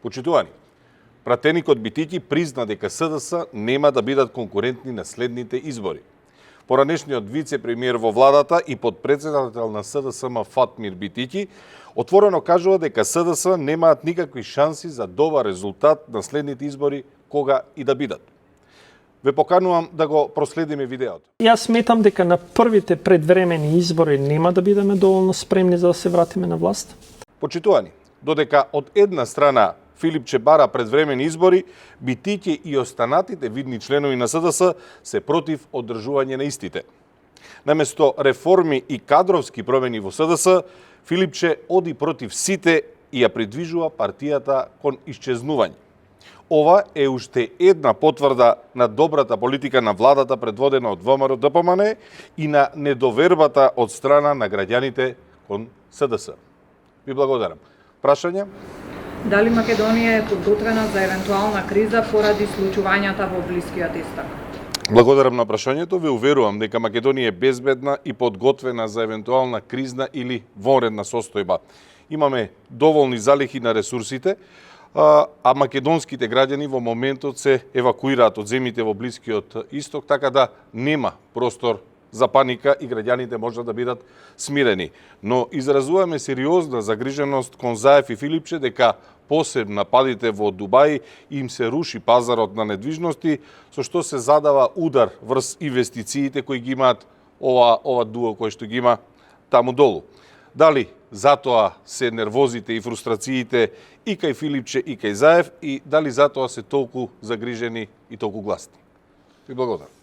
Почитувани, пратеникот Битики призна дека СДС нема да бидат конкурентни на следните избори. Поранешниот вице-премиер во владата и подпредседател на СДСМ Фатмир Битики отворено кажува дека СДС немаат никакви шанси за добар резултат на следните избори, кога и да бидат. Ве поканувам да го проследиме видеото. Јас сметам дека на првите предвремени избори нема да бидеме доволно спремни за да се вратиме на власт. Почитувани, додека од една страна Филипче бара предвремени избори, Битики и останатите видни членови на СДС се против одржување на истите. Наместо реформи и кадровски промени во СДС, Филипче оди против сите и ја придвижува партијата кон исчезнување. Ова е уште една потврда на добрата политика на владата предводена од ВМРО-ДПМН и на недовербата од страна на граѓаните кон СДС. Ви благодарам. Прашање? Дали Македонија е подготвена за евентуална криза поради случувањата во Блискиот Исток? Благодарам на прашањето. Ве уверувам дека Македонија е безбедна и подготвена за евентуална кризна или вонредна состојба. Имаме доволни залихи на ресурсите, а македонските граѓани во моментот се евакуираат од земјите во Блискиот Исток, така да нема простор за паника и граѓаните можат да бидат смирени. Но изразуваме сериозна загриженост кон Заев и Филипче дека посеб нападите во Дубај им се руши пазарот на недвижности, со што се задава удар врз инвестициите кои ги имаат ова дуо кој што ги има таму долу. Дали затоа се нервозите и фрустрациите и кај Филипче и кај Заев и дали затоа се толку загрижени и толку гласни? Ви благодарам.